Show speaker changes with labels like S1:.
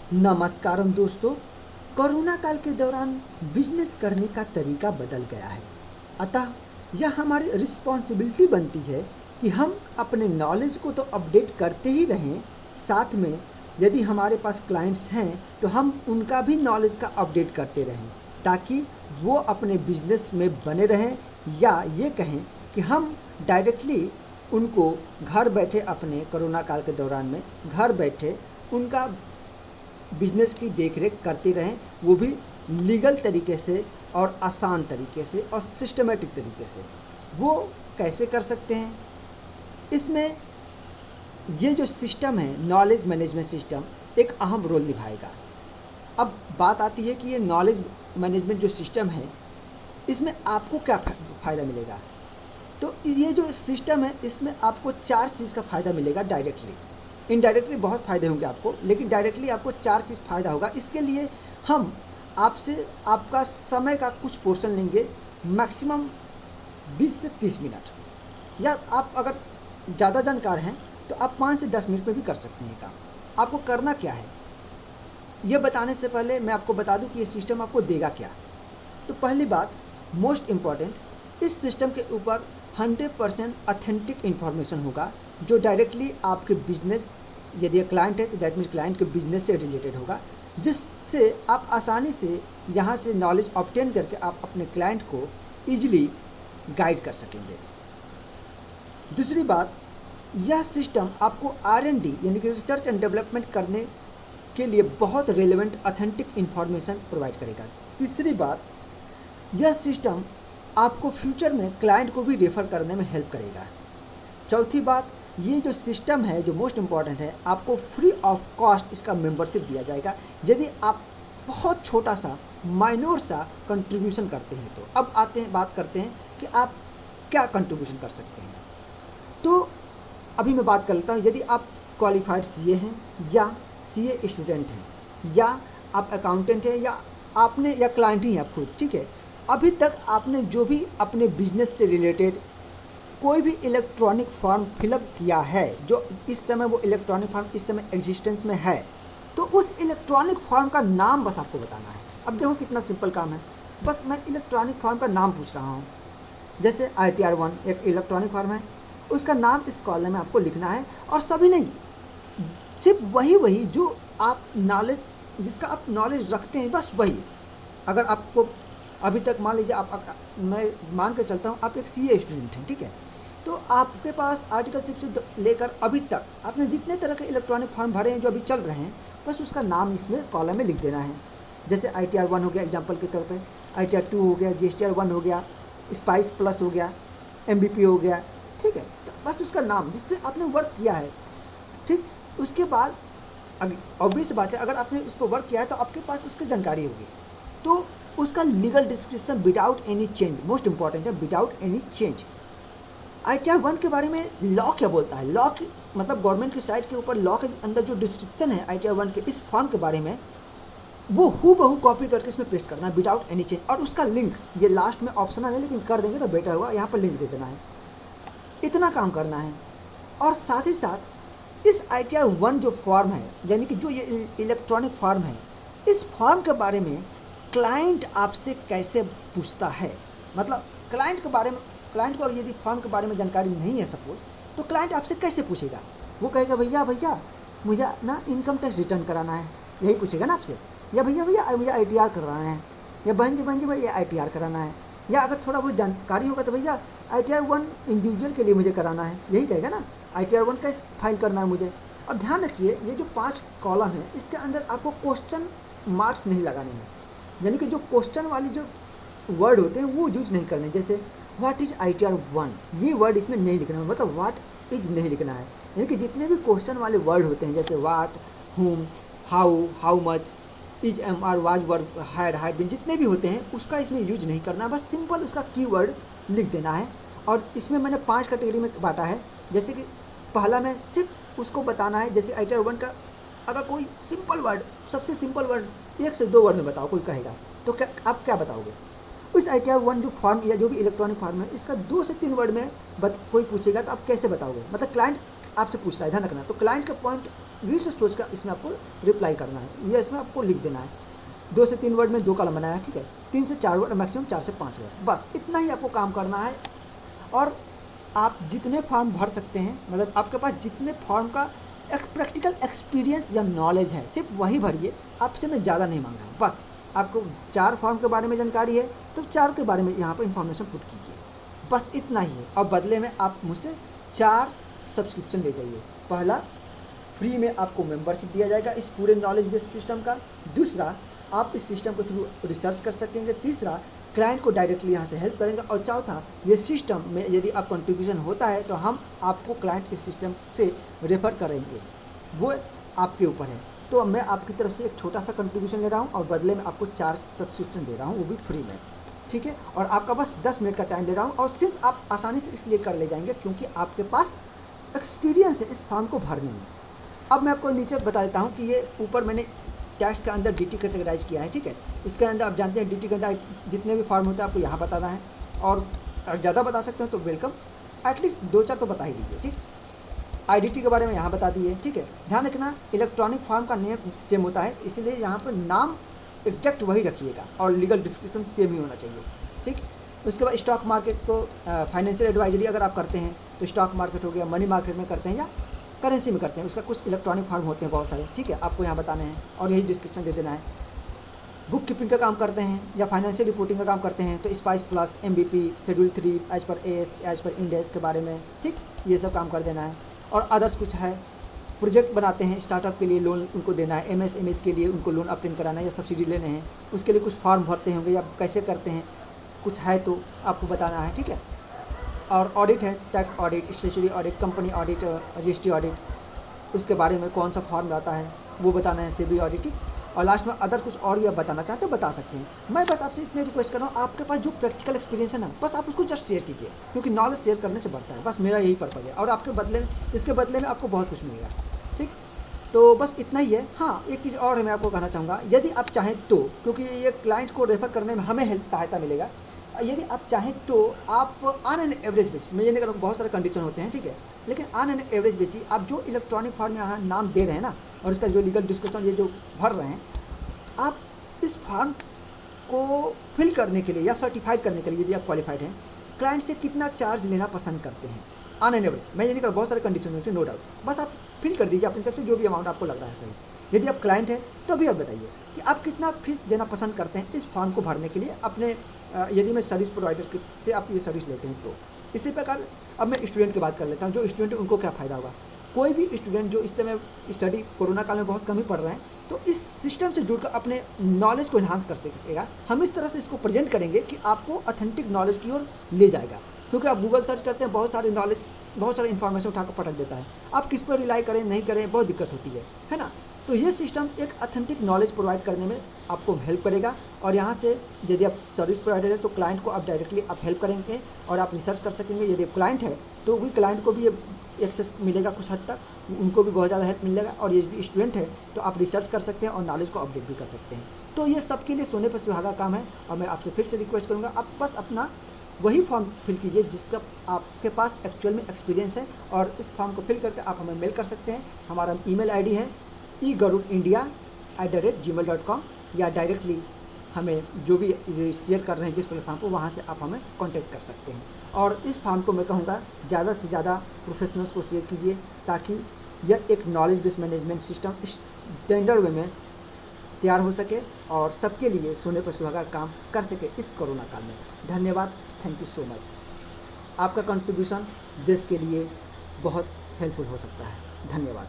S1: नमस्कारम दोस्तों। कोरोना काल के दौरान बिजनेस करने का तरीका बदल गया है। अतः यह हमारी रिस्पॉन्सिबिलिटी बनती है कि हम अपने नॉलेज को तो अपडेट करते ही रहें, साथ में यदि हमारे पास क्लाइंट्स हैं तो हम उनका भी नॉलेज का अपडेट करते रहें, ताकि वो अपने बिजनेस में बने रहें, या ये कहें कि हम डायरेक्टली उनको घर बैठे अपने कोरोना काल के दौरान में घर बैठे उनका बिजनेस की देखरेख करते रहें, वो भी लीगल तरीके से और आसान तरीके से और सिस्टमेटिक तरीके से। वो कैसे कर सकते हैं? इसमें ये जो सिस्टम है, नॉलेज मैनेजमेंट सिस्टम, एक अहम रोल निभाएगा। अब बात आती है कि ये नॉलेज मैनेजमेंट जो सिस्टम है, इसमें आपको क्या फ़ायदा मिलेगा। तो ये जो सिस्टम है, इसमें आपको 4 चीज़ का फ़ायदा मिलेगा डायरेक्टली। इनडायरेक्टली बहुत फ़ायदे होंगे आपको, लेकिन डायरेक्टली आपको 4 चीज़ फ़ायदा होगा। इसके लिए हम आपसे आपका समय का कुछ पोर्शन लेंगे, मैक्सिमम 20 से 30 मिनट, या आप अगर ज़्यादा जानकार हैं तो आप 5 से 10 मिनट में भी कर सकते हैं काम। आपको करना क्या है, ये बताने से पहले मैं आपको बता दूं कि ये सिस्टम आपको देगा क्या। तो पहली बात, मोस्ट इम्पॉर्टेंट, इस सिस्टम के ऊपर 100% ऑथेंटिक इन्फॉर्मेशन होगा, जो डायरेक्टली आपके बिजनेस, यदि क्लाइंट है तो दैट मीन्स क्लाइंट के बिजनेस से रिलेटेड होगा, जिससे आप आसानी से यहाँ से नॉलेज ऑब्टेन करके आप अपने क्लाइंट को ईजिली गाइड कर सकेंगे। दूसरी बात, यह सिस्टम आपको R&D यानी कि रिसर्च एंड डेवलपमेंट करने के लिए बहुत रेलेवेंट ऑथेंटिक इन्फॉर्मेशन प्रोवाइड करेगा। तीसरी बात, यह सिस्टम आपको फ्यूचर में क्लाइंट को भी रेफ़र करने में हेल्प करेगा। चौथी बात, ये जो सिस्टम है, जो मोस्ट इम्पॉर्टेंट है, आपको फ्री ऑफ कॉस्ट इसका मेंबरशिप दिया जाएगा यदि आप बहुत छोटा सा माइनर सा कंट्रीब्यूशन करते हैं। तो अब बात करते हैं कि आप क्या कंट्रीब्यूशन कर सकते हैं। तो अभी मैं बात कर लेता हूँ, यदि आप क्वालिफाइड CA हैं, या CA स्टूडेंट हैं, या आप अकाउंटेंट हैं, या क्लाइंट ही हैं आप खुद, ठीक है। अभी तक आपने जो भी अपने बिजनेस से रिलेटेड कोई भी इलेक्ट्रॉनिक फॉर्म फिलअप किया है, जो इस समय वो इलेक्ट्रॉनिक फॉर्म इस समय एग्जिस्टेंस में है, तो उस इलेक्ट्रॉनिक फॉर्म का नाम बस आपको बताना है। अब देखो कितना सिंपल काम है, बस मैं इलेक्ट्रॉनिक फॉर्म का नाम पूछ रहा हूँ। जैसे ITR-1 एक इलेक्ट्रॉनिक फॉर्म है, उसका नाम इस कॉलम में आपको लिखना है, और सभी नहीं, सिर्फ वही जो आप नॉलेज, जिसका आप नॉलेज रखते हैं, बस वही। अगर आपको अभी तक, मान लीजिए मैं मान के चलता हूँ आप एक CA स्टूडेंट हैं, ठीक है, तो आपके पास आर्टिकलशिप से लेकर अभी तक आपने जितने तरह के इलेक्ट्रॉनिक फॉर्म भरे हैं जो अभी चल रहे हैं, बस उसका नाम इसमें कॉलम में लिख देना है। जैसे ITR-1 हो गया एग्जाम्पल के तौर पे, ITR-2 हो गया, GSTR-1 हो गया, स्पाइस प्लस हो गया, MBP हो गया, ठीक है। तो बस उसका नाम जिसपे आपने वर्क किया है, ठीक। उसके बाद ऑब्वियस बात है, अगर आपने उस पर वर्क किया है तो आपके पास उसकी जानकारी होगी। तो उसका legal description without any change, most important है, विदाउट एनी चेंज। ITR-1 के बारे में लॉ क्या बोलता है, लॉ की मतलब गवर्नमेंट की साइट के ऊपर लॉ के अंदर जो डिस्क्रिप्शन है ITR-1 के इस फॉर्म के बारे में, वो हूबहू कॉपी करके इसमें पेस्ट करना है विदाउट एनी चेंज। और उसका लिंक, ये लास्ट में ऑप्शनल है लेकिन कर देंगे तो बेटर होगा, यहाँ पर लिंक दे देना है। इतना काम करना है। और साथ ही साथ इस ITR-1 जो फॉर्म है, यानी कि जो ये इलेक्ट्रॉनिक फॉर्म है, इस फॉर्म के बारे में क्लाइंट आपसे कैसे पूछता है, मतलब क्लाइंट को यदि फॉर्म के बारे में जानकारी नहीं है सपोज, तो क्लाइंट आपसे कैसे पूछेगा। वो कहेगा भैया मुझे ना इनकम टैक्स रिटर्न कराना है, यही पूछेगा ना आपसे, या भैया मुझे ITR कराना है, या बहन जी भैया ITR कराना है, या अगर थोड़ा बहुत जानकारी होगा तो भैया ITR-1 इंडिविजुअल के लिए मुझे कराना है, यही कहेगा ना, ITR-1 का फाइल करना है मुझे। और ध्यान रखिए, ये जो 5 कॉलम है, इसके अंदर आपको क्वेश्चन मार्क्स नहीं लगाने हैं, यानी कि जो क्वेश्चन वाली जो वर्ड होते हैं वो यूज नहीं करने। जैसे व्हाट इज ITR-1, ये वर्ड इसमें नहीं लिखना है, मतलब व्हाट इज नहीं लिखना है। यानी कि जितने भी क्वेश्चन वाले वर्ड होते हैं, जैसे what, whom, how much, is, MR, was, verb, had been, जितने भी होते हैं उसका इसमें यूज नहीं करना, बस सिंपल उसका कीवर्ड लिख देना है। और इसमें मैंने 5 कैटेगरी में बांटा है। जैसे कि पहला में सिर्फ उसको बताना है, जैसे ITR-1 का अगर कोई सिंपल वर्ड, सबसे सिंपल वर्ड 1 से 2 वर्ड में बताओ, कोई कहेगा तो आप क्या बताओगे। उस ITR-1 जो फॉर्म या जो भी इलेक्ट्रॉनिक फॉर्म है, इसका 2 से 3 वर्ड में कोई पूछेगा तो आप कैसे बताओगे, मतलब क्लाइंट आपसे पूछ रहा है, ध्यान रखना। तो क्लाइंट का पॉइंट व्यू से सोच कर इसमें आपको रिप्लाई करना है, ये इसमें आपको लिख देना है। 2 से 3 वर्ड में 2 कॉलम बनाया, ठीक है। 3 से 4 वर्ड, मैक्सिमम 4 से 5 वर्ड, बस इतना ही आपको काम करना है। और आप जितने फॉर्म भर सकते हैं, मतलब आपके पास जितने फॉर्म का एक प्रैक्टिकल एक्सपीरियंस या नॉलेज है, सिर्फ वही भरिए। आपसे मैं ज़्यादा नहीं मांग रहा हूँ। बस आपको 4 फॉर्म के बारे में जानकारी है तो 4 के बारे में यहाँ पर इंफॉर्मेशन पुट कीजिए, बस इतना ही है। और बदले में आप मुझसे 4 सब्सक्रिप्शन ले जाइए। पहला, फ्री में आपको मेंबरशिप दिया जाएगा इस पूरे नॉलेज बेस्ड सिस्टम का। दूसरा, आप इस सिस्टम के थ्रू रिसर्च कर सकेंगे। तीसरा, क्लाइंट को डायरेक्टली यहाँ से हेल्प करेंगे। और चौथा, ये सिस्टम में यदि आप कंट्रीब्यूशन होता है तो हम आपको क्लाइंट के सिस्टम से रेफ़र करेंगे, वो आपके ऊपर है। तो मैं आपकी तरफ से एक छोटा सा कंट्रीब्यूशन ले रहा हूँ और बदले में आपको 4 सब्सक्रिप्शन दे रहा हूँ, वो भी फ्री में, ठीक है। और आपका बस 10 मिनट का टाइम दे रहा हूँ, और सिर्फ आप आसानी से इसलिए कर ले जाएंगे क्योंकि आपके पास एक्सपीरियंस है इस फॉर्म को भरने में। अब मैं आपको नीचे बता देता हूँ कि ये ऊपर मैंने टैक्स के अंदर डीटी कैटेगराइज किया है, ठीक है। इसके अंदर आप जानते हैं डीटी के अंदर जितने भी फॉर्म होते हैं आपको यहाँ बताना है, और अगर ज़्यादा बता सकते हो तो वेलकम, एटलीस्ट 2-4 तो बता ही दीजिए, ठीक। आईडीटी के बारे में यहाँ बता दिए, ठीक है। ध्यान रखना, इलेक्ट्रॉनिक फॉर्म का नेम सेम होता है, इसलिए यहाँ पर नाम एग्जैक्ट वही रखिएगा और लीगल डिस्क्रिप्शन सेम ही होना चाहिए, ठीक। उसके बाद स्टॉक मार्केट को फाइनेंशियल एडवाइजरी अगर आप करते हैं तो स्टॉक मार्केट हो गया, मनी मार्केट में करते हैं या करेंसी में करते हैं, उसका कुछ इलेक्ट्रॉनिक फॉर्म होते हैं बहुत सारे, ठीक है। आपको यहाँ बताने हैं और यही डिस्क्रिप्शन दे देना है। बुक कीपिंग का काम करते हैं या फाइनेंशियल रिपोर्टिंग का काम करते हैं तो spice plus, MVP, schedule 3, as per S, as per index के बारे में, ठीक, ये सब काम कर देना है। और अदर्स कुछ है, प्रोजेक्ट बनाते हैं स्टार्टअप के लिए लोन उनको देना है, MSMEs के लिए उनको लोन अपटेन कराना है या सब्सिडी लेने हैं, उसके लिए कुछ फॉर्म भरते होंगे या कैसे करते हैं, कुछ है तो आपको बताना है, ठीक है। और ऑडिट है, tax audit, statutory audit, company audit, registry audit, उसके बारे में कौन सा फॉर्म आता है वो बताना है, सेबी ऑडिट, ठीक। और लास्ट में अदर कुछ और भी आप बताना चाहते हो बता सकते हैं। मैं बस आपसे इतने रिक्वेस्ट कर रहा हूँ, आपके पास जो प्रैक्टिकल एक्सपीरियंस है ना, बस आप उसको जस्ट शेयर कीजिए, क्योंकि नॉलेज शेयर करने से बढ़ता है, बस मेरा यही पर्पज़ है। और आपके बदले में, इसके बदले में आपको बहुत कुछ मिलेगा, ठीक। तो बस इतना ही है। हाँ, एक चीज़ और है मैं आपको कहना चाहूँगा, यदि आप चाहें तो, क्योंकि ये क्लाइंट को रेफ़र करने में हमें हेल्प सहायता मिलेगा, यदि आप चाहें तो आप ऑन एन एवरेज बेसिस, मैं ये नहीं कर रहा हूँ, बहुत सारे कंडीशन होते हैं, ठीक है, लेकिन ऑन एन एवरेज बेसिस आप जो इलेक्ट्रॉनिक फॉर्म यहाँ नाम दे रहे हैं ना, और इसका जो लीगल डिस्कशन ये जो भर रहे हैं, आप इस फॉर्म को फिल करने के लिए या सर्टिफाइड करने के लिए यदि आप क्वालिफाइड हैं, क्लाइंट से कितना चार्ज लेना पसंद करते हैं ऑन एन एवरेज। मैं ये नहीं कर, बहुत सारे कंडीशन होते हैं, नो डाउट, बस आप फिल कर दीजिए अपनी तरफ से जो भी अमाउंट आपको लग रहा है सही। यदि आप क्लाइंट हैं तो अभी आप बताइए कि आप कितना फीस देना पसंद करते हैं इस फॉर्म को भरने के लिए अपने, यदि मैं सर्विस प्रोवाइडर से आप ये सर्विस लेते हैं तो। इसी प्रकार अब मैं स्टूडेंट की बात कर लेता हूँ, जो स्टूडेंट है उनको क्या फ़ायदा होगा। कोई भी स्टूडेंट जो इस समय स्टडी कोरोना काल में बहुत कम ही पढ़ रहे हैं, तो इस सिस्टम से जुड़कर अपने नॉलेज को इन्हांस कर सकेगा। हम इस तरह से इसको प्रेजेंट करेंगे कि आपको ऑथेंटिक नॉलेज की ओर ले जाएगा, क्योंकि आप गूगल सर्च करते हैं, बहुत सारे नॉलेज, बहुत सारे इन्फॉर्मेशन उठाकर पटक देता है, आप किस पर रिलाई करें नहीं करें बहुत दिक्कत होती है ना। तो ये सिस्टम एक ऑथेंटिक नॉलेज प्रोवाइड करने में आपको हेल्प करेगा। और यहाँ से यदि आप सर्विस प्रोवाइडर है तो क्लाइंट को आप डायरेक्टली आप हेल्प करेंगे और आप रिसर्च कर सकेंगे। यदि क्लाइंट है तो भी क्लाइंट को भी एक्सेस मिलेगा कुछ हद तक, उनको भी बहुत ज़्यादा हेल्प मिलेगा। और यदि स्टूडेंट है तो आप रिसर्च कर सकते हैं और नॉलेज को अपडेट भी कर सकते हैं। तो ये सबके लिए सोने पर सुहागा काम है। और मैं आपसे फिर से रिक्वेस्ट करूँगा, आप बस अपना वही फॉर्म फिल कीजिए जिसका आपके पास एक्चुअल में एक्सपीरियंस है, और इस फॉर्म को फिल करके आप हमें मेल कर सकते हैं। हमारा ईमेल आईडी है egarudindia@gmail.com, या डायरेक्टली हमें जो भी शेयर कर रहे हैं जिस प्लेटफॉर्म को, वहाँ से आप हमें कांटेक्ट कर सकते हैं। और इस फॉर्म को मैं कहूँगा ज़्यादा से ज़्यादा प्रोफेशनल्स को शेयर कीजिए, ताकि यह एक knowledge based management system standard वे में तैयार हो सके और सबके लिए सोने पर सुहागा काम कर सके इस कोरोना काल में। धन्यवाद, थैंक यू सो मच। आपका कंट्रीब्यूशन देश के लिए बहुत हेल्पफुल हो सकता है। धन्यवाद।